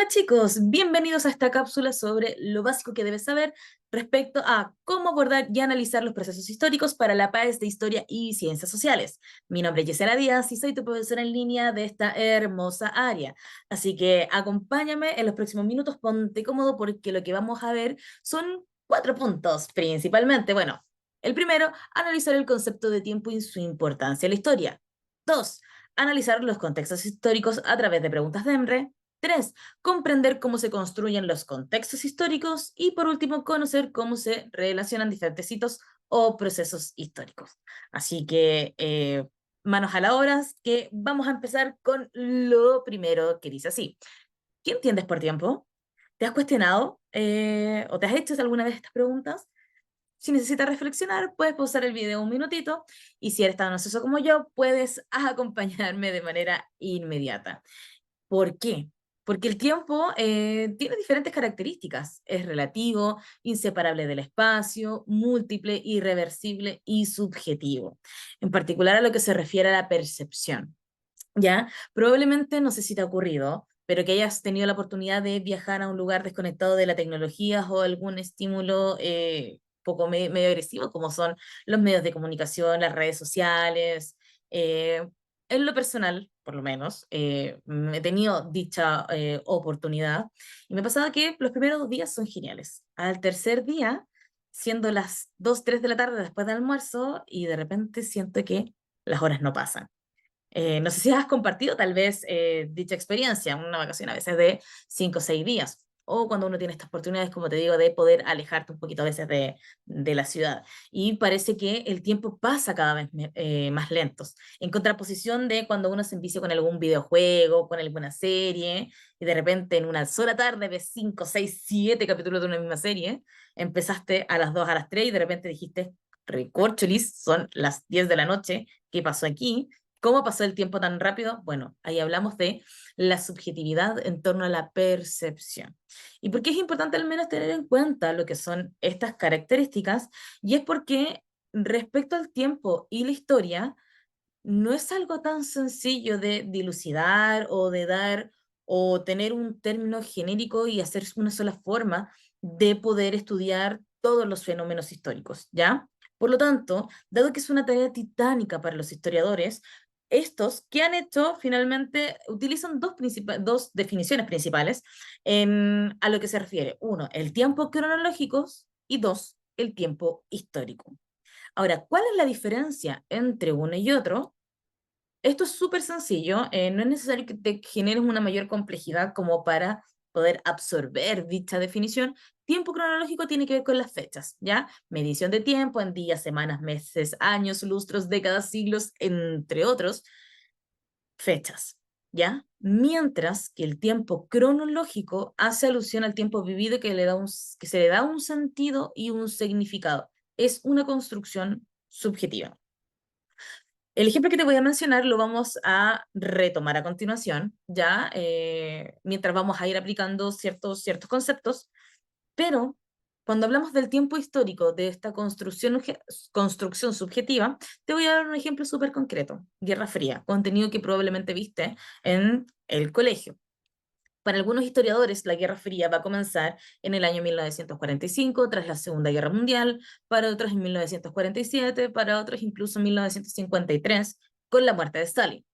Hola chicos, bienvenidos a esta cápsula sobre lo básico que debes saber respecto a cómo abordar y analizar los procesos históricos para la paz de Historia y Ciencias Sociales. Mi nombre es Yesenia Díaz y soy tu profesora en línea de esta hermosa área. Así que acompáñame en los próximos minutos, ponte cómodo porque lo que vamos a ver son 4 puntos principalmente. Bueno, el primero, analizar el concepto de tiempo y su importancia en la historia. 2, analizar los contextos históricos a través de preguntas de EMRE. 3, comprender cómo se construyen los contextos históricos y, por último, conocer cómo se relacionan diferentes hitos o procesos históricos. Así que, manos a la obra, que vamos a empezar con lo primero que dice así. ¿Qué entiendes por tiempo? ¿Te has cuestionado o te has hecho alguna vez estas preguntas? Si necesitas reflexionar, puedes pausar el video un minutito y si eres tan ansioso como yo, puedes acompañarme de manera inmediata. ¿Por qué? Porque el tiempo tiene diferentes características. Es relativo, inseparable del espacio, múltiple, irreversible y subjetivo. En particular a lo que se refiere a la percepción. ¿Ya? Probablemente, no sé si te ha ocurrido, pero que hayas tenido la oportunidad de viajar a un lugar desconectado de la tecnología o algún estímulo poco medio agresivo, como son los medios de comunicación, las redes sociales. eh, en lo personal, por lo menos, he tenido dicha oportunidad y me ha pasado que los primeros 2 días son geniales. Al tercer día, siendo las 2, 3 de la tarde después del almuerzo, y de repente siento que las horas no pasan. No sé si has compartido tal vez dicha experiencia, una vacación a veces de 5 o 6 días, o cuando uno tiene estas oportunidades, como te digo, de poder alejarte un poquito a veces de la ciudad. Y parece que el tiempo pasa cada vez más lentos, en contraposición de cuando uno se envicia con algún videojuego, con alguna serie, y de repente en una sola tarde ves 5, 6, 7 capítulos de una misma serie, empezaste a las 2, a las 3 y de repente dijiste, recorcholis, son las 10 de la noche, ¿qué pasó aquí? ¿Cómo pasó el tiempo tan rápido? Bueno, ahí hablamos de la subjetividad en torno a la percepción. ¿Y por qué es importante al menos tener en cuenta lo que son estas características? Y es porque respecto al tiempo y la historia, no es algo tan sencillo de dilucidar o de dar o tener un término genérico y hacer una sola forma de poder estudiar todos los fenómenos históricos, ¿ya? Por lo tanto, dado que es una tarea titánica para los historiadores, estos que han hecho finalmente utilizan dos definiciones principales a lo que se refiere. Uno, el tiempo cronológico y dos, el tiempo histórico. Ahora, ¿cuál es la diferencia entre uno y otro? Esto es súper sencillo, no es necesario que te generes una mayor complejidad como para poder absorber dicha definición. Tiempo cronológico tiene que ver con las fechas, ¿ya? Medición de tiempo en días, semanas, meses, años, lustros, décadas, siglos, entre otros, fechas, ¿ya? Mientras que el tiempo cronológico hace alusión al tiempo vivido que se le da un sentido y un significado. Es una construcción subjetiva. El ejemplo que te voy a mencionar lo vamos a retomar a continuación, ya mientras vamos a ir aplicando ciertos conceptos, pero cuando hablamos del tiempo histórico de esta construcción subjetiva, te voy a dar un ejemplo súper concreto, Guerra Fría, contenido que probablemente viste en el colegio. Para algunos historiadores, la Guerra Fría va a comenzar en el año 1945, tras la Segunda Guerra Mundial, para otros en 1947, para otros incluso en 1953, con la muerte de Stalin.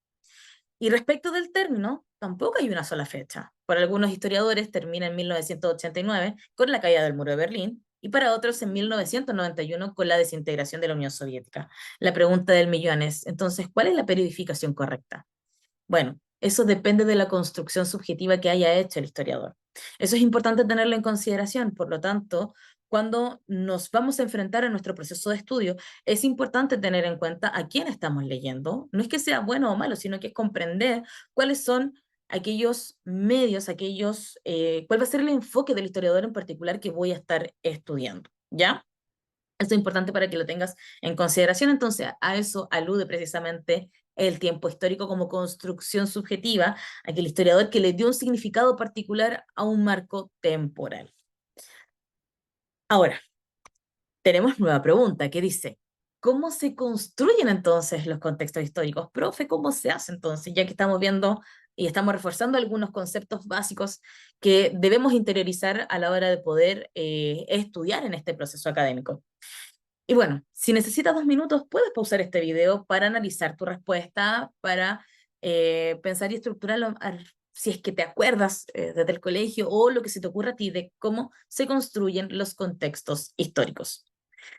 Y respecto del término, tampoco hay una sola fecha. Para algunos historiadores termina en 1989 con la caída del muro de Berlín y para otros en 1991 con la desintegración de la Unión Soviética. La pregunta del millón es, entonces, ¿cuál es la periodificación correcta? Bueno, eso depende de la construcción subjetiva que haya hecho el historiador. Eso es importante tenerlo en consideración, por lo tanto, cuando nos vamos a enfrentar a nuestro proceso de estudio, es importante tener en cuenta a quién estamos leyendo. No es que sea bueno o malo, sino que es comprender cuáles son aquellos medios, cuál va a ser el enfoque del historiador en particular que voy a estar estudiando, ¿ya? Esto es importante para que lo tengas en consideración. Entonces, a eso alude precisamente el tiempo histórico como construcción subjetiva, aquel historiador que le dio un significado particular a un marco temporal. Ahora, tenemos nueva pregunta que dice, ¿cómo se construyen entonces los contextos históricos? Profe, ¿cómo se hace entonces? Ya que estamos viendo y estamos reforzando algunos conceptos básicos que debemos interiorizar a la hora de poder estudiar en este proceso académico. Y bueno, si necesitas 2 minutos, puedes pausar este video para analizar tu respuesta, para pensar y estructurarlo, si es que te acuerdas desde el colegio o lo que se te ocurra a ti de cómo se construyen los contextos históricos.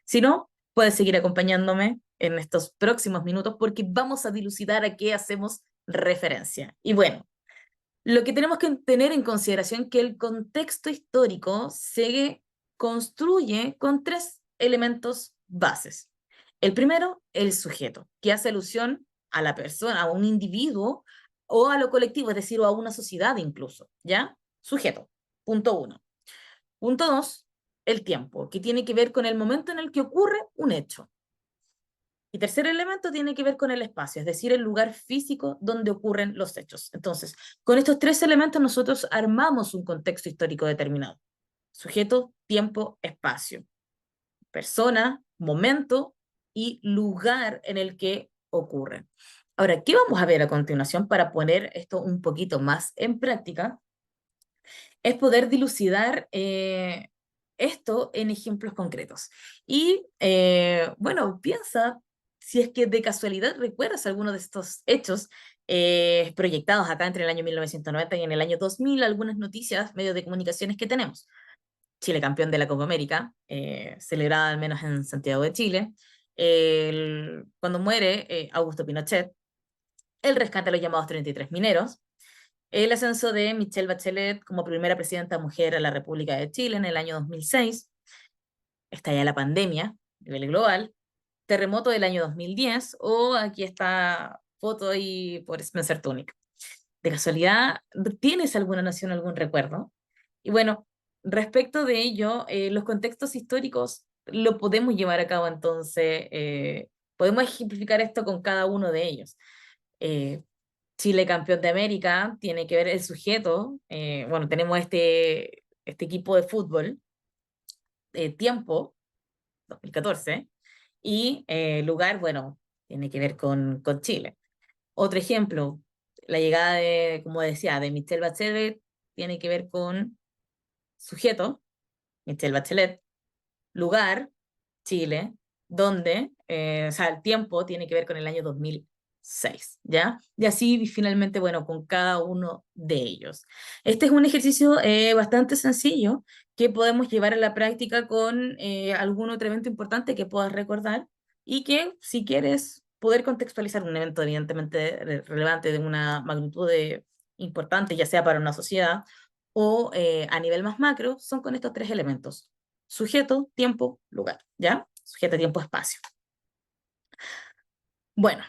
Si no, puedes seguir acompañándome en estos próximos minutos porque vamos a dilucidar a qué hacemos referencia. Y bueno, lo que tenemos que tener en consideración es que el contexto histórico se construye con 3 elementos bases. El primero, el sujeto, que hace alusión a la persona, a un individuo o a lo colectivo, es decir, o a una sociedad incluso, ¿ya? Sujeto, punto 1. Punto 2, el tiempo, que tiene que ver con el momento en el que ocurre un hecho. Y tercer elemento tiene que ver con el espacio, es decir, el lugar físico donde ocurren los hechos. Entonces, con estos 3 elementos nosotros armamos un contexto histórico determinado. Sujeto, tiempo, espacio. Persona, momento y lugar en el que ocurre. Ahora, ¿qué vamos a ver a continuación para poner esto un poquito más en práctica? Es poder dilucidar esto en ejemplos concretos. Y bueno, piensa si es que de casualidad recuerdas alguno de estos hechos proyectados acá entre el año 1990 y en el año 2000, algunas noticias, medios de comunicaciones que tenemos. Chile campeón de la Copa América, celebrada al menos en Santiago de Chile. Cuando muere Augusto Pinochet, el rescate de los llamados 33 mineros, el ascenso de Michelle Bachelet como primera presidenta mujer a la República de Chile en el año 2006, estalla la pandemia a nivel global, terremoto del año 2010, o aquí está foto y por Spencer Tunick. ¿De casualidad tienes alguna noción, algún recuerdo? Y bueno, respecto de ello, los contextos históricos lo podemos llevar a cabo entonces, podemos ejemplificar esto con cada uno de ellos. Eh, Chile campeón de América, tiene que ver el sujeto, bueno, tenemos este equipo de fútbol, tiempo, 2014, y lugar, bueno, tiene que ver con Chile. Otro ejemplo, la llegada de, como decía, de Michelle Bachelet, tiene que ver con sujeto, Michelle Bachelet, lugar, Chile, donde, o sea, el tiempo tiene que ver con el año 2006, ¿ya? Y así finalmente, bueno, con cada uno de ellos. Este es un ejercicio bastante sencillo que podemos llevar a la práctica con algún otro evento importante que puedas recordar y que, si quieres poder contextualizar un evento evidentemente relevante de una magnitud importante, ya sea para una sociedad o a nivel más macro, son con estos 3 elementos: sujeto, tiempo, lugar, ¿ya? Sujeto, tiempo, espacio. Bueno,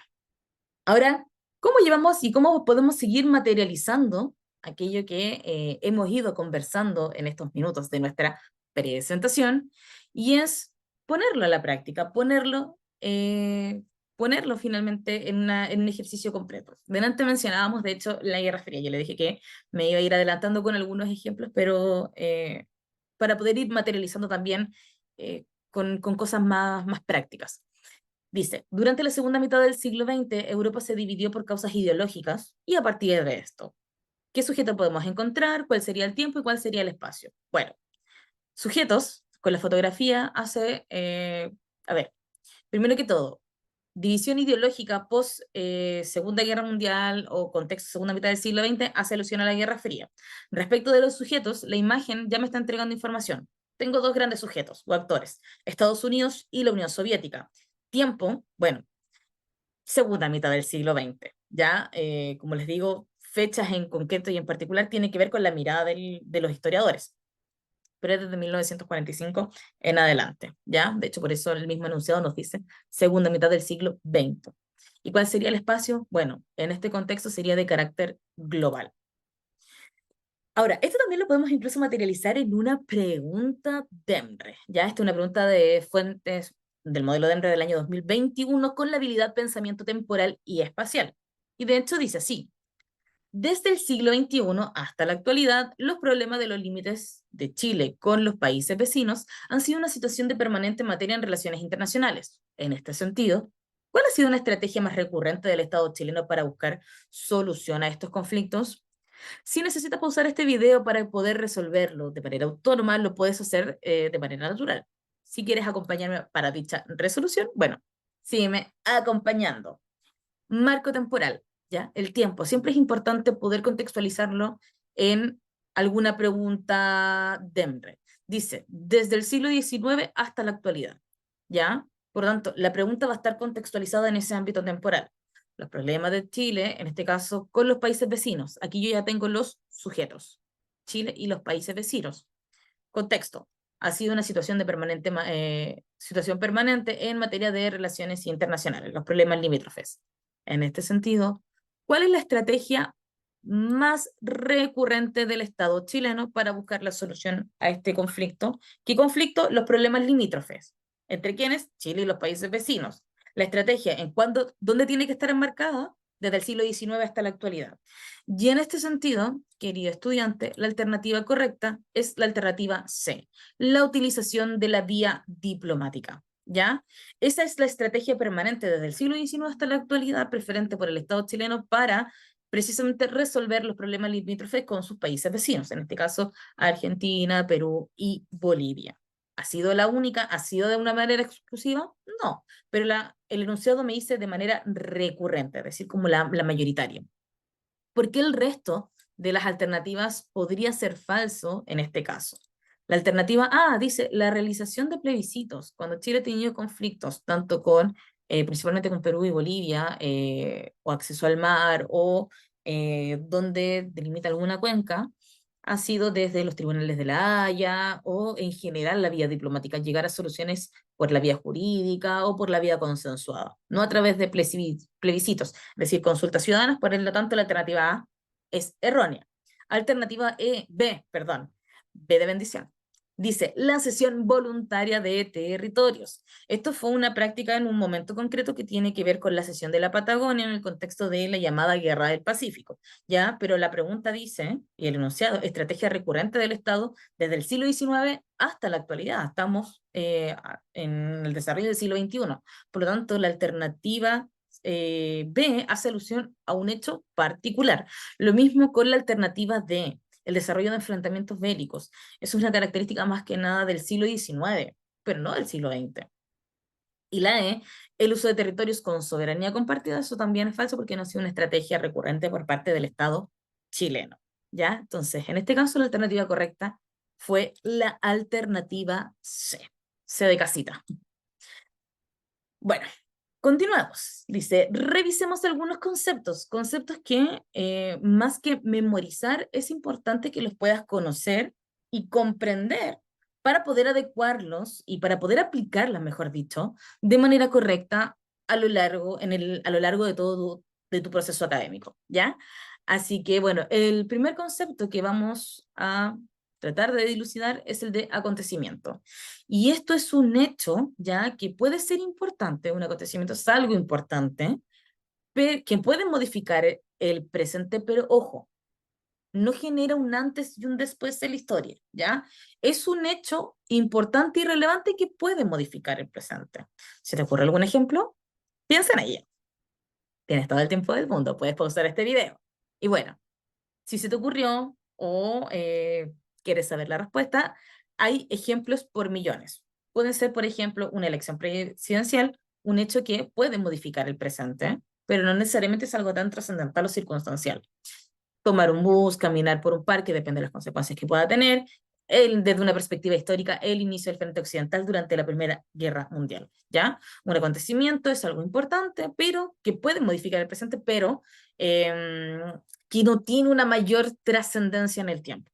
ahora, ¿cómo llevamos y cómo podemos seguir materializando aquello que hemos ido conversando en estos minutos de nuestra presentación? Y es ponerlo a la práctica, ponerlo finalmente en un ejercicio completo. Delante mencionábamos, de hecho, la Guerra Fría. Yo le dije que me iba a ir adelantando con algunos ejemplos, pero para poder ir materializando también con cosas más prácticas. Dice, durante la segunda mitad del siglo XX, Europa se dividió por causas ideológicas y a partir de esto, ¿qué sujeto podemos encontrar? ¿Cuál sería el tiempo y cuál sería el espacio? Bueno, sujetos con la fotografía hace, a ver, primero que todo, división ideológica post Segunda Guerra Mundial o contexto segunda mitad del siglo XX hace alusión a la Guerra Fría. Respecto de los sujetos, la imagen ya me está entregando información. Tengo 2 grandes sujetos o actores, Estados Unidos y la Unión Soviética. Tiempo, bueno, segunda mitad del siglo XX, ¿ya? Como les digo, fechas en concreto y en particular tiene que ver con la mirada de los historiadores, pero es desde 1945 en adelante, ¿ya? De hecho, por eso el mismo enunciado nos dice segunda mitad del siglo XX. ¿Y cuál sería el espacio? Bueno, en este contexto sería de carácter global. Ahora, esto también lo podemos incluso materializar en una pregunta DEMRE, ¿ya? Esta es una pregunta de fuentes del modelo DEMRE del año 2021 con la habilidad pensamiento temporal y espacial. Y de hecho dice así: desde el siglo XXI hasta la actualidad, los problemas de los límites de Chile con los países vecinos han sido una situación de permanente materia en relaciones internacionales. En este sentido, ¿Cuál ha sido una estrategia más recurrente del Estado chileno para buscar solución a estos conflictos? Si necesitas pausar este video para poder resolverlo de manera autónoma, lo puedes hacer de manera natural. Si quieres acompañarme para dicha resolución, bueno, sígueme acompañando. Marco temporal, ¿ya? El tiempo. Siempre es importante poder contextualizarlo en alguna pregunta de Emre. Dice, desde el siglo XIX hasta la actualidad, ¿ya? Por lo tanto, la pregunta va a estar contextualizada en ese ámbito temporal. Los problemas de Chile, en este caso, con los países vecinos. Aquí yo ya tengo los sujetos. Chile y los países vecinos. Contexto. Ha sido una situación de situación permanente en materia de relaciones internacionales, los problemas limítrofes. En este sentido, ¿cuál es la estrategia más recurrente del Estado chileno para buscar la solución a este conflicto? ¿Qué conflicto? Los problemas limítrofes. ¿Entre quiénes? Chile y los países vecinos. La estrategia, ¿dónde tiene que estar enmarcada? Desde el siglo XIX hasta la actualidad. Y en este sentido, querido estudiante, la alternativa correcta es la alternativa C, la utilización de la vía diplomática. ¿Ya? Esa es la estrategia permanente desde el siglo XIX hasta la actualidad, preferente por el Estado chileno para precisamente resolver los problemas limítrofes con sus países vecinos, en este caso Argentina, Perú y Bolivia. ¿Ha sido la única? ¿Ha sido de una manera exclusiva? No, pero el enunciado me dice de manera recurrente, es decir, como la mayoritaria. ¿Por qué el resto de las alternativas podría ser falso en este caso? La alternativa A dice la realización de plebiscitos. Cuando Chile ha tenido conflictos, tanto principalmente con Perú y Bolivia, o acceso al mar, o donde delimita alguna cuenca, ha sido desde los tribunales de la Haya o en general la vía diplomática, llegar a soluciones por la vía jurídica o por la vía consensuada, no a través de plebiscitos, es decir, consultas ciudadanas. Por lo tanto la alternativa A es errónea. Alternativa B de bendición. Dice, la cesión voluntaria de territorios. Esto fue una práctica en un momento concreto que tiene que ver con la cesión de la Patagonia en el contexto de la llamada Guerra del Pacífico, ¿ya? Pero la pregunta dice, y el enunciado, estrategia recurrente del Estado desde el siglo XIX hasta la actualidad. Estamos en el desarrollo del siglo XXI. Por lo tanto, la alternativa B hace alusión a un hecho particular. Lo mismo con la alternativa D, el desarrollo de enfrentamientos bélicos. Eso es una característica más que nada del siglo XIX, pero no del siglo XX. Y la E, el uso de territorios con soberanía compartida, eso también es falso porque no ha sido una estrategia recurrente por parte del Estado chileno. ¿Ya? Entonces, en este caso, la alternativa correcta fue la alternativa C, C de casita. Bueno, continuamos. Dice, revisemos algunos conceptos, conceptos que más que memorizar, es importante que los puedas conocer y comprender para poder adecuarlos y para poder aplicarlos, mejor dicho, de manera correcta a lo largo de todo de tu proceso académico, ¿ya? Así que, bueno, el primer concepto que vamos a tratar de dilucidar es el de acontecimiento. Y esto es un hecho, ya, que puede ser importante, un acontecimiento es algo importante, que puede modificar el presente, pero ojo, no genera un antes y un después de la historia, ¿ya? Es un hecho importante y relevante que puede modificar el presente. ¿Se te ocurre algún ejemplo? Piensa en ella. Tienes todo el tiempo del mundo, puedes pausar este video. Y bueno, si se te ocurrió o quieres saber la respuesta, hay ejemplos por millones. Pueden ser, por ejemplo, una elección presidencial, un hecho que puede modificar el presente, pero no necesariamente es algo tan trascendental o circunstancial. Tomar un bus, caminar por un parque, depende de las consecuencias que pueda tener. Desde una perspectiva histórica, el inicio del Frente Occidental durante la Primera Guerra Mundial, ¿ya? Un acontecimiento es algo importante, pero que puede modificar el presente, pero que no tiene una mayor trascendencia en el tiempo.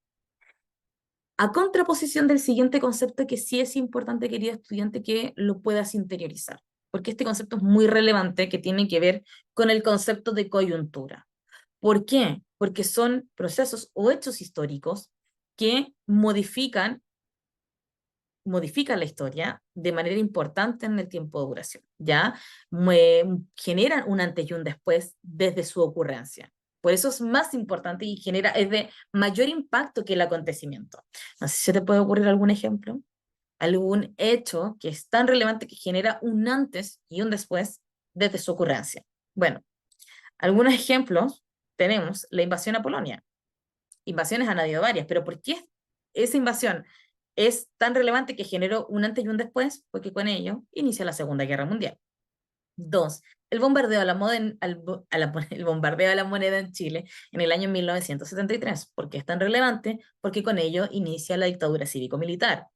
A contraposición del siguiente concepto que sí es importante, querido estudiante, que lo puedas interiorizar, porque este concepto es muy relevante, que tiene que ver con el concepto de coyuntura. ¿Por qué? Porque son procesos o hechos históricos que modifican la historia de manera importante en el tiempo de duración, ¿ya? Generan un antes y un después desde su ocurrencia. Por eso es más importante y es de mayor impacto que el acontecimiento. No sé si se te puede ocurrir algún ejemplo, algún hecho que es tan relevante que genera un antes y un después desde su ocurrencia. Bueno, algunos ejemplos tenemos la invasión a Polonia. Invasiones han habido varias, pero ¿por qué esa invasión es tan relevante que generó un antes y un después? Porque con ello inicia la Segunda Guerra Mundial. Dos, el bombardeo a la, el bombardeo a la moneda en Chile en el año 1973. ¿Por qué es tan relevante? Porque con ello inicia la dictadura cívico-militar.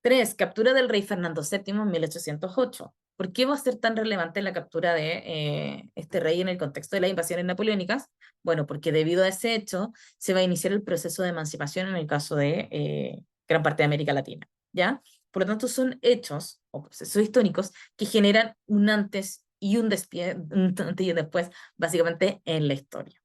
Tres, captura del rey Fernando VII en 1808. ¿Por qué va a ser tan relevante la captura de este rey en el contexto de las invasiones napoleónicas? Bueno, porque debido a ese hecho se va a iniciar el proceso de emancipación en el caso de gran parte de América Latina, ¿ya? Por lo tanto, son hechos o procesos históricos que generan un antes y un antes y un después, básicamente, en la historia.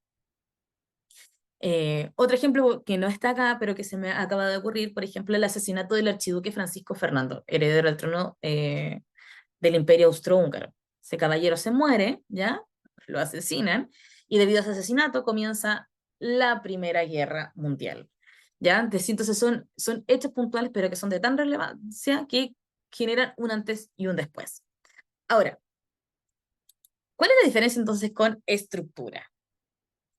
Otro ejemplo que no está acá, pero que se me acaba de ocurrir, por ejemplo, el asesinato del archiduque Francisco Fernando, heredero del trono del Imperio Austrohúngaro. Ese caballero se muere, ¿ya? Lo asesinan, y debido a ese asesinato comienza la Primera Guerra Mundial. ¿Ya? Entonces son hechos puntuales, pero que son de tan relevancia que generan un antes y un después. Ahora, ¿cuál es la diferencia entonces con estructura?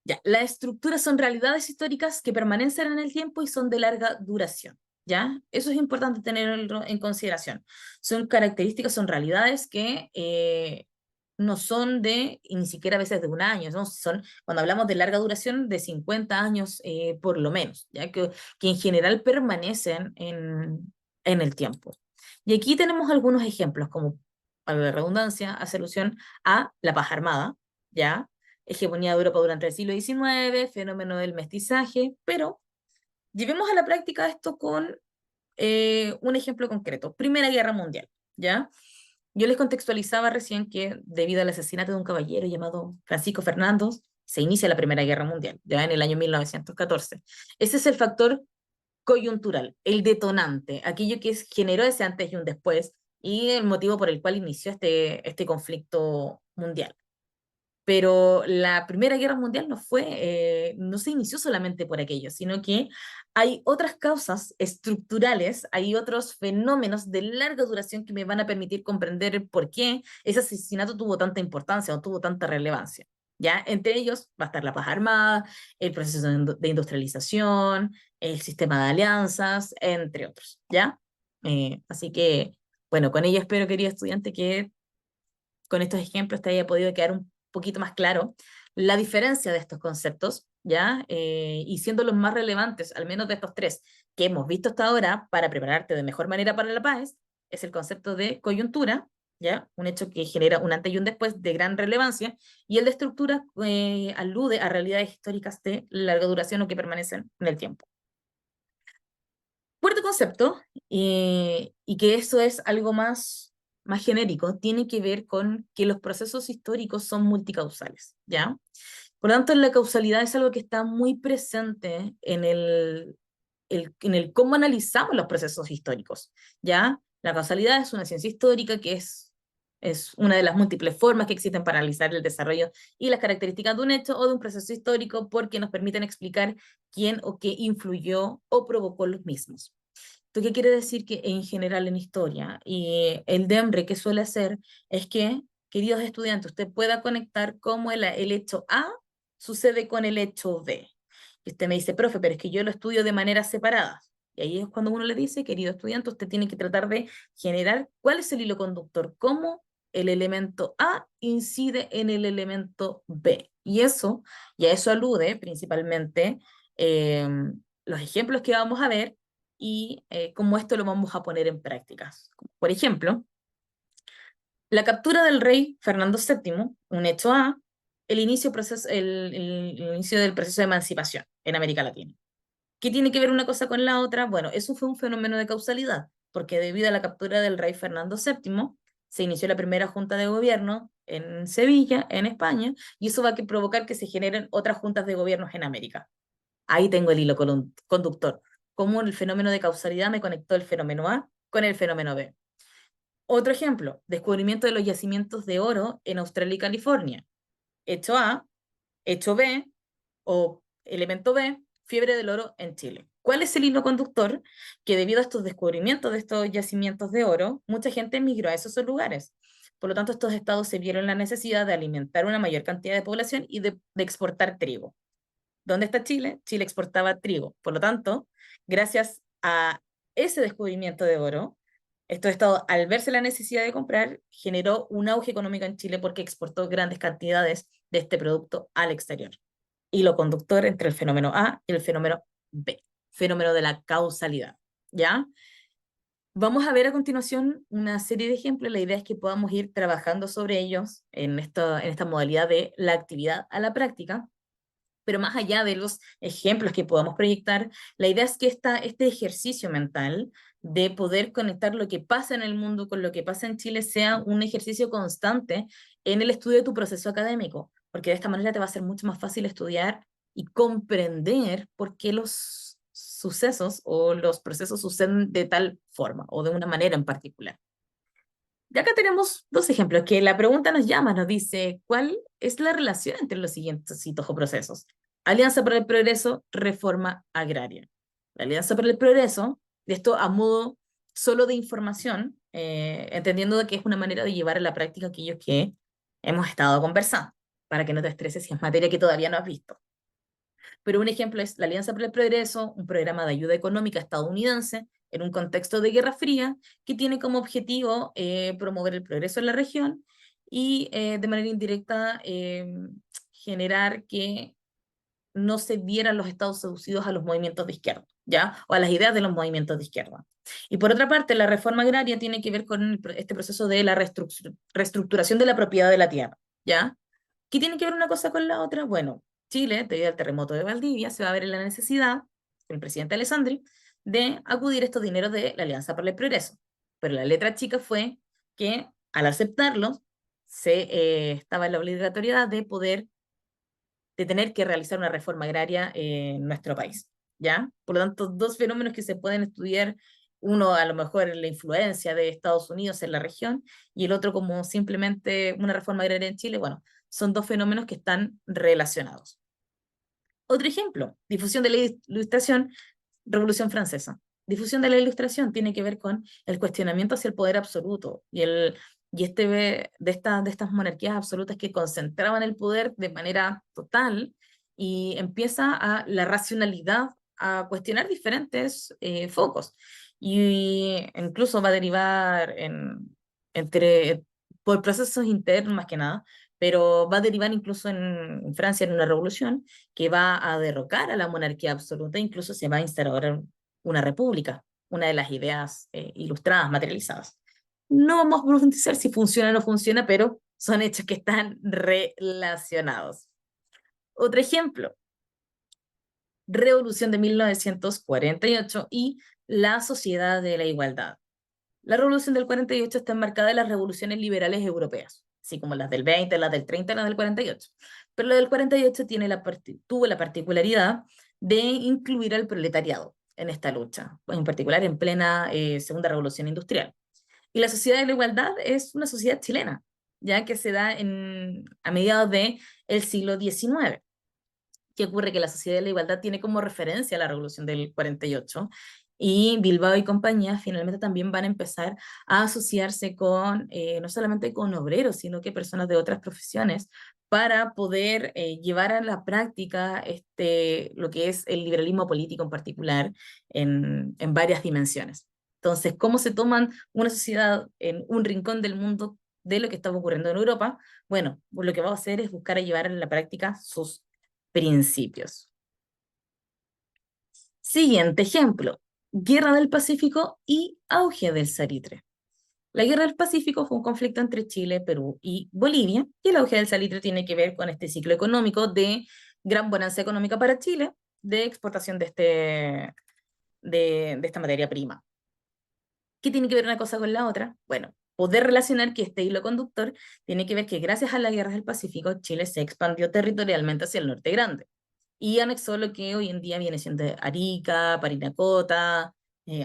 Ya, las estructuras son realidades históricas que permanecen en el tiempo y son de larga duración. ¿Ya? Eso es importante tenerlo en consideración. Son características, son realidades que no son de, y ni siquiera a veces de un año, ¿no? Son, cuando hablamos de larga duración, de 50 años por lo menos, ¿ya? Que en general permanecen en el tiempo. Y aquí tenemos algunos ejemplos, como, para la redundancia, hace alusión a la paja armada, ¿ya? Hegemonía de Europa durante el siglo XIX, fenómeno del mestizaje, pero llevemos a la práctica esto con un ejemplo concreto. Primera Guerra Mundial, ¿ya? Yo les contextualizaba recién que debido al asesinato de un caballero llamado Francisco Fernando, se inicia la Primera Guerra Mundial, ya en el año 1914. Ese es el factor coyuntural, el detonante, aquello que generó ese antes y un después, y el motivo por el cual inició este conflicto mundial. Pero la Primera Guerra Mundial no se inició solamente por aquello, sino que hay otras causas estructurales, hay otros fenómenos de larga duración que me van a permitir comprender por qué ese asesinato tuvo tanta importancia o tuvo tanta relevancia. ¿Ya? Entre ellos va a estar la paz armada, el proceso de industrialización, el sistema de alianzas, entre otros. ¿Ya? Así que, bueno, con ello espero, querido estudiante, que con estos ejemplos te haya podido quedar un poquito más claro la diferencia de estos conceptos, ¿ya? Y siendo los más relevantes, al menos de estos tres que hemos visto hasta ahora, para prepararte de mejor manera para la paz, es el concepto de coyuntura, ¿ya? Un hecho que genera un antes y un después de gran relevancia, y el de estructura alude a realidades históricas de larga duración o que permanecen en el tiempo. Cuarto concepto, y que eso es algo más genérico, tiene que ver con que los procesos históricos son multicausales, ¿ya? Por lo tanto, la causalidad es algo que está muy presente en en el cómo analizamos los procesos históricos, ¿ya? La causalidad es una ciencia histórica que es una de las múltiples formas que existen para analizar el desarrollo y las características de un hecho o de un proceso histórico porque nos permiten explicar quién o qué influyó o provocó los mismos. ¿Esto qué quiere decir? Que en general en historia y el DEMRE que suele hacer es que, queridos estudiantes, usted pueda conectar cómo el hecho A sucede con el hecho B. Y usted me dice, profe, pero es que yo lo estudio de manera separada. Y ahí es cuando uno le dice, querido estudiante, usted tiene que tratar de generar cuál es el hilo conductor, cómo el elemento A incide en el elemento B. Y a eso alude principalmente los ejemplos que vamos a ver y cómo esto lo vamos a poner en prácticas. Por ejemplo, la captura del rey Fernando VII, un hecho A, el inicio del proceso de emancipación en América Latina. ¿Qué tiene que ver una cosa con la otra? Bueno, eso fue un fenómeno de causalidad, porque debido a la captura del rey Fernando VII, se inició la primera junta de gobierno en Sevilla, en España, y eso va a provocar que se generen otras juntas de gobiernos en América. Ahí tengo el hilo conductor. Cómo el fenómeno de causalidad me conectó el fenómeno A con el fenómeno B. Otro ejemplo, descubrimiento de los yacimientos de oro en Australia y California. Hecho A, hecho B, o elemento B, fiebre del oro en Chile. ¿Cuál es el hilo conductor? Que debido a estos descubrimientos de estos yacimientos de oro, mucha gente emigró a esos lugares. Por lo tanto, estos estados se vieron la necesidad de alimentar una mayor cantidad de población y de exportar trigo. ¿Dónde está Chile? Chile exportaba trigo. Por lo tanto, gracias a ese descubrimiento de oro, estos estados, al verse la necesidad de comprar, generó un auge económico en Chile porque exportó grandes cantidades de este producto al exterior. Hilo conductor entre el fenómeno A y el fenómeno B, fenómeno de la causalidad, ¿ya? Vamos a ver a continuación una serie de ejemplos. La idea es que podamos ir trabajando sobre ellos en esta modalidad de la actividad a la práctica, pero más allá de los ejemplos que podamos proyectar, la idea es que este ejercicio mental de poder conectar lo que pasa en el mundo con lo que pasa en Chile sea un ejercicio constante en el estudio de tu proceso académico, porque de esta manera te va a ser mucho más fácil estudiar y comprender por qué los sucesos o los procesos suceden de tal forma o de una manera en particular. Y acá tenemos dos ejemplos, que la pregunta nos llama, nos dice, ¿cuál es la relación entre los siguientes hitos o procesos? Alianza para el Progreso, reforma agraria. La Alianza para el Progreso, de esto a modo solo de información, entendiendo que es una manera de llevar a la práctica aquello que hemos estado conversando, para que no te estreses si es materia que todavía no has visto. Pero un ejemplo es la Alianza para el Progreso, un programa de ayuda económica estadounidense en un contexto de Guerra Fría que tiene como objetivo promover el progreso en la región y de manera indirecta generar que no se vieran los estados seducidos a los movimientos de izquierda, ¿ya? O a las ideas de los movimientos de izquierda. Y por otra parte, la reforma agraria tiene que ver con este proceso de la reestructuración de la propiedad de la tierra, ¿ya? ¿Qué tiene que ver una cosa con la otra? Bueno, Chile, debido al terremoto de Valdivia, se va a ver en la necesidad, el presidente Alessandri, de acudir a estos dineros de la Alianza para el Progreso. Pero la letra chica fue que al aceptarlos, estaba en la obligatoriedad de tener que realizar una reforma agraria en nuestro país, ¿ya? Por lo tanto, dos fenómenos que se pueden estudiar, uno a lo mejor en la influencia de Estados Unidos en la región y el otro como simplemente una reforma agraria en Chile, bueno, son dos fenómenos que están relacionados. Otro ejemplo, difusión de la Ilustración, Revolución Francesa. Difusión de la Ilustración tiene que ver con el cuestionamiento hacia el poder absoluto de estas monarquías absolutas que concentraban el poder de manera total y empieza la racionalidad a cuestionar diferentes focos. Y incluso va a derivar por procesos internos más que nada, pero va a derivar incluso en Francia en una revolución que va a derrocar a la monarquía absoluta, incluso se va a instaurar una república, una de las ideas ilustradas, materializadas. No vamos a profundizar si funciona o no funciona, pero son hechos que están relacionados. Otro ejemplo, Revolución de 1948 y la Sociedad de la Igualdad. La Revolución del 48 está enmarcada en las revoluciones liberales europeas, así como las del 20, las del 30 y las del 48. Pero la del 48 tuvo la particularidad de incluir al proletariado en esta lucha, en particular en plena Segunda Revolución Industrial. Y la Sociedad de la Igualdad es una sociedad chilena, ya que se da a mediados del siglo XIX. ¿Qué ocurre? Que la Sociedad de la Igualdad tiene como referencia la Revolución del 48 y Bilbao y compañía finalmente también van a empezar a asociarse con, no solamente con obreros, sino que personas de otras profesiones para poder llevar a la práctica lo que es el liberalismo político en particular en varias dimensiones. Entonces, ¿cómo se toman una sociedad en un rincón del mundo de lo que estaba ocurriendo en Europa? Bueno, lo que vamos a hacer es buscar a llevar a la práctica sus principios. Siguiente ejemplo, Guerra del Pacífico y auge del salitre. La Guerra del Pacífico fue un conflicto entre Chile, Perú y Bolivia, y el auge del salitre tiene que ver con este ciclo económico de gran bonanza económica para Chile, de exportación de esta materia prima. ¿Qué tiene que ver una cosa con la otra? Bueno, poder relacionar que este hilo conductor tiene que ver que gracias a la Guerra del Pacífico, Chile se expandió territorialmente hacia el norte grande y anexó lo que hoy en día viene siendo Arica, Parinacota,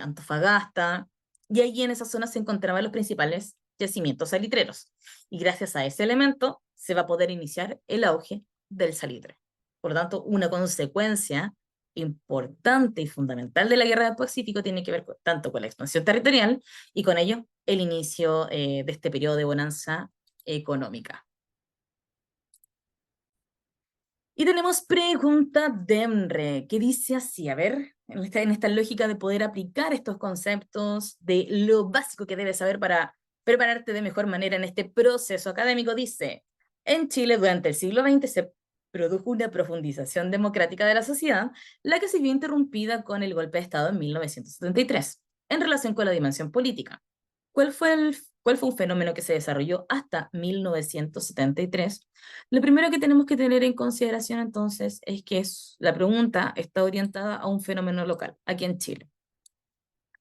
Antofagasta, y allí en esa zona se encontraban los principales yacimientos salitreros. Y gracias a ese elemento se va a poder iniciar el auge del salitre. Por lo tanto, una consecuencia importante y fundamental de la Guerra del Pacífico tiene que ver tanto con la expansión territorial y con ello el inicio de este periodo de bonanza económica. Y tenemos pregunta DEMRE, que dice así, a ver, en esta lógica de poder aplicar estos conceptos de lo básico que debes saber para prepararte de mejor manera en este proceso académico, dice, en Chile durante el siglo XX se produjo una profundización democrática de la sociedad, la que se vio interrumpida con el golpe de Estado en 1973, en relación con la dimensión política. ¿Cuál fue un fenómeno que se desarrolló hasta 1973? Lo primero que tenemos que tener en consideración entonces es que la pregunta está orientada a un fenómeno local, aquí en Chile.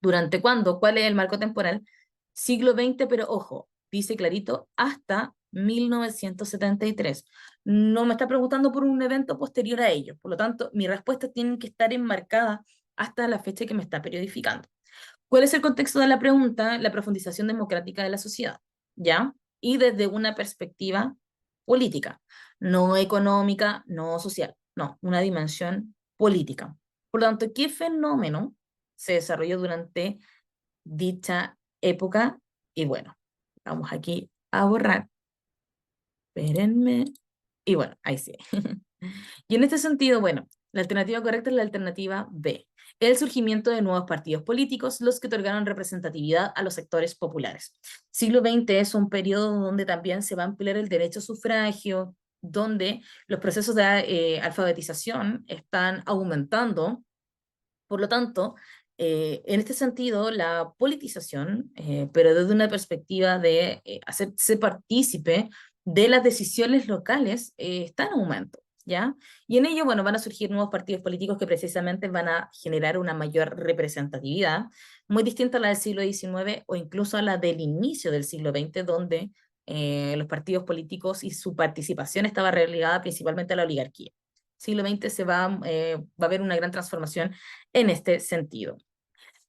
¿Durante cuándo? ¿Cuál es el marco temporal? Siglo XX, pero ojo, dice clarito, hasta 1973. No me está preguntando por un evento posterior a ello, por lo tanto, mi respuesta tiene que estar enmarcada hasta la fecha que me está periodificando. ¿Cuál es el contexto de la pregunta? La profundización democrática de la sociedad, ¿ya? Y desde una perspectiva política, no económica, no social, no, una dimensión política. Por lo tanto, ¿qué fenómeno se desarrolló durante dicha época? Y bueno, vamos aquí a borrar. Espérenme. Y bueno, ahí sí. Y en este sentido, bueno, la alternativa correcta es la alternativa B, el surgimiento de nuevos partidos políticos, los que otorgaron representatividad a los sectores populares. Siglo XX es un periodo donde también se va a ampliar el derecho a sufragio, donde los procesos de alfabetización están aumentando. Por lo tanto, en este sentido, la politización, pero desde una perspectiva de hacerse partícipe de las decisiones locales, está en aumento, ¿ya? Y en ello, bueno, van a surgir nuevos partidos políticos que precisamente van a generar una mayor representatividad, muy distinta a la del siglo XIX o incluso a la del inicio del siglo XX, donde los partidos políticos y su participación estaba relegada principalmente a la oligarquía. Siglo XX va a haber una gran transformación en este sentido.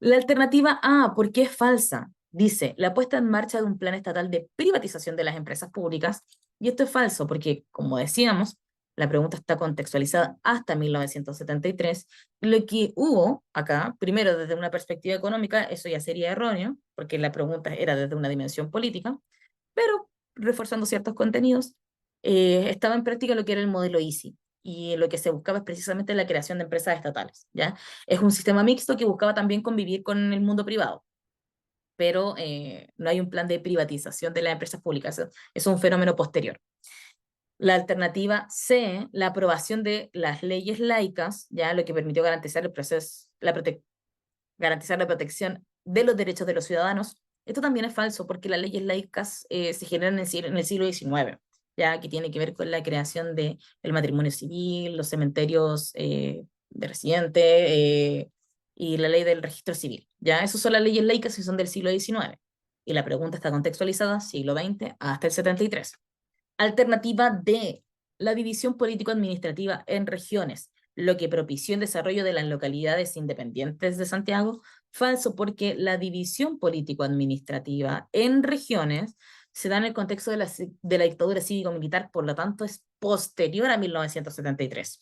La alternativa A, ¿por qué es falsa? Dice, la puesta en marcha de un plan estatal de privatización de las empresas públicas, y esto es falso porque, como decíamos, la pregunta está contextualizada hasta 1973. Lo que hubo acá, primero desde una perspectiva económica, eso ya sería erróneo, porque la pregunta era desde una dimensión política, pero reforzando ciertos contenidos, estaba en práctica lo que era el modelo EASY, y lo que se buscaba es precisamente la creación de empresas estatales, ¿ya? Es un sistema mixto que buscaba también convivir con el mundo privado, pero no hay un plan de privatización de las empresas públicas, es un fenómeno posterior. La alternativa C, la aprobación de las leyes laicas, ya lo que permitió garantizar el proceso, garantizar la protección de los derechos de los ciudadanos. Esto también es falso porque las leyes laicas se generan en el siglo XIX, ya que tiene que ver con la creación del matrimonio civil, los cementerios de residentes y la ley del registro civil. Ya, esas son las leyes laicas y son del siglo XIX. Y la pregunta está contextualizada siglo XX hasta el 73. Alternativa D, la división político-administrativa en regiones, lo que propició el desarrollo de las localidades independientes de Santiago. Falso, porque la división político-administrativa en regiones se da en el contexto de la dictadura cívico-militar, por lo tanto es posterior a 1973.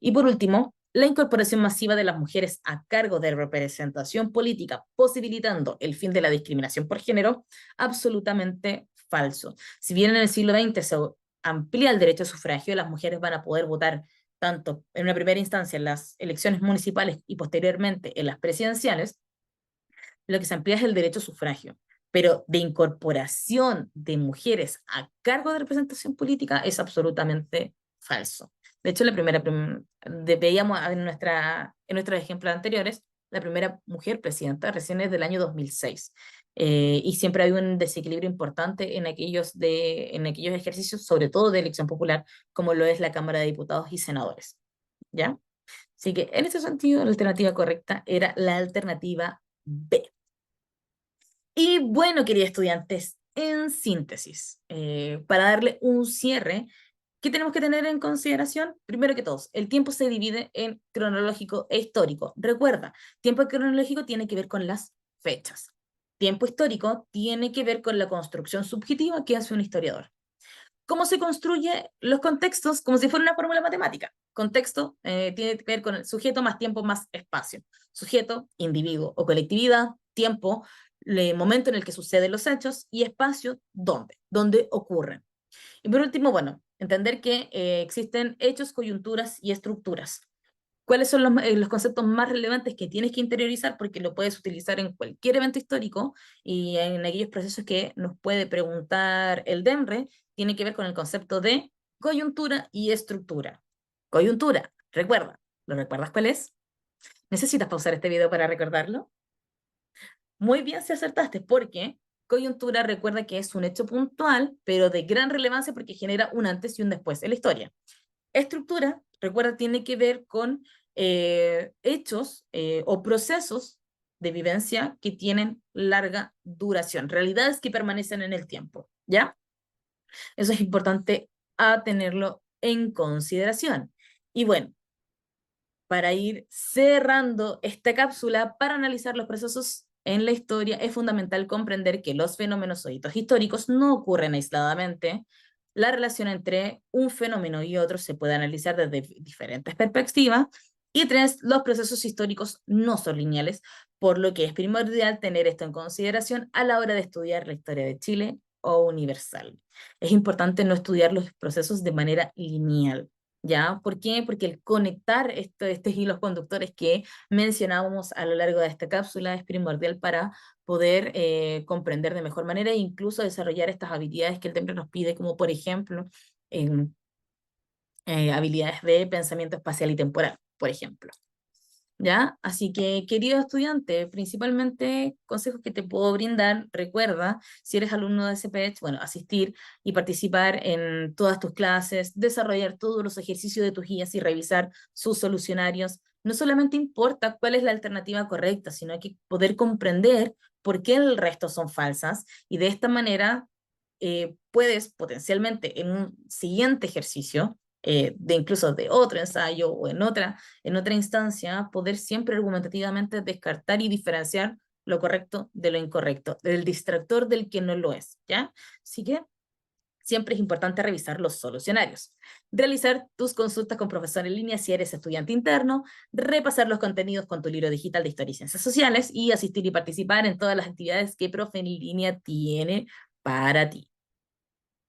Y por último, la incorporación masiva de las mujeres a cargo de representación política, posibilitando el fin de la discriminación por género, absolutamente falso. Si bien en el siglo XX se amplía el derecho a sufragio, las mujeres van a poder votar tanto en una primera instancia en las elecciones municipales y posteriormente en las presidenciales, lo que se amplía es el derecho a sufragio. Pero de incorporación de mujeres a cargo de representación política es absolutamente falso. De hecho, veíamos en nuestros ejemplos anteriores, la primera mujer presidenta recién es del año 2006. Y siempre hay un desequilibrio importante en aquellos ejercicios, sobre todo de elección popular, como lo es la Cámara de Diputados y Senadores. ¿Ya? Así que en ese sentido, la alternativa correcta era la alternativa B. Y bueno, queridos estudiantes, en síntesis, para darle un cierre, ¿qué tenemos que tener en consideración? Primero que todo, el tiempo se divide en cronológico e histórico. Recuerda, tiempo cronológico tiene que ver con las fechas. Tiempo histórico tiene que ver con la construcción subjetiva que hace un historiador. ¿Cómo se construye los contextos? Como si fuera una fórmula matemática. Contexto tiene que ver con el sujeto más tiempo más espacio. Sujeto, individuo o colectividad, tiempo, momento en el que suceden los hechos, y espacio, dónde ocurren. Y por último, bueno, entender que existen hechos, coyunturas y estructuras. ¿Cuáles son los conceptos más relevantes que tienes que interiorizar? Porque lo puedes utilizar en cualquier evento histórico y en aquellos procesos que nos puede preguntar el DEMRE, tiene que ver con el concepto de coyuntura y estructura. Coyuntura, recuerda. ¿Lo recuerdas cuál es? ¿Necesitas pausar este video para recordarlo? Muy bien si acertaste, porque coyuntura recuerda que es un hecho puntual, pero de gran relevancia porque genera un antes y un después en la historia. Estructura, recuerda, tiene que ver con hechos o procesos de vivencia que tienen larga duración, realidades que permanecen en el tiempo, ¿ya? Eso es importante a tenerlo en consideración. Y bueno, para ir cerrando esta cápsula, para analizar los procesos en la historia, es fundamental comprender que los fenómenos o hitos históricos no ocurren aisladamente. La relación entre un fenómeno y otro se puede analizar desde diferentes perspectivas. Y tres, los procesos históricos no son lineales, por lo que es primordial tener esto en consideración a la hora de estudiar la historia de Chile o universal. Es importante no estudiar los procesos de manera lineal. ¿Ya? ¿Por qué? Porque el conectar estos hilos conductores que mencionábamos a lo largo de esta cápsula es primordial para poder comprender de mejor manera e incluso desarrollar estas habilidades que el templo nos pide, como por ejemplo habilidades de pensamiento espacial y temporal, por ejemplo. ¿Ya? Así que, querido estudiante, principalmente consejos que te puedo brindar, recuerda, si eres alumno de CPET, bueno, asistir y participar en todas tus clases, desarrollar todos los ejercicios de tus guías y revisar sus solucionarios. No solamente importa cuál es la alternativa correcta, sino que poder comprender por qué el resto son falsas y de esta manera puedes potencialmente en un siguiente ejercicio de incluso de otro ensayo o en otra instancia, poder siempre argumentativamente descartar y diferenciar lo correcto de lo incorrecto, del distractor del que no lo es, ¿ya? Así que siempre es importante revisar los solucionarios, realizar tus consultas con profesor en línea si eres estudiante interno, repasar los contenidos con tu libro digital de Historia y Ciencias Sociales y asistir y participar en todas las actividades que Profe en línea tiene para ti.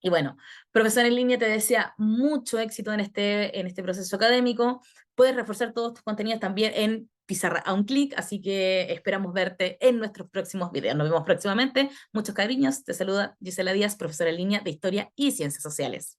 Y bueno, profesor en línea te desea mucho éxito en este proceso académico. Puedes reforzar todos tus contenidos también en Pizarra a un clic, así que esperamos verte en nuestros próximos videos. Nos vemos próximamente. Muchos cariños. Te saluda Gisela Díaz, profesora en línea de Historia y Ciencias Sociales.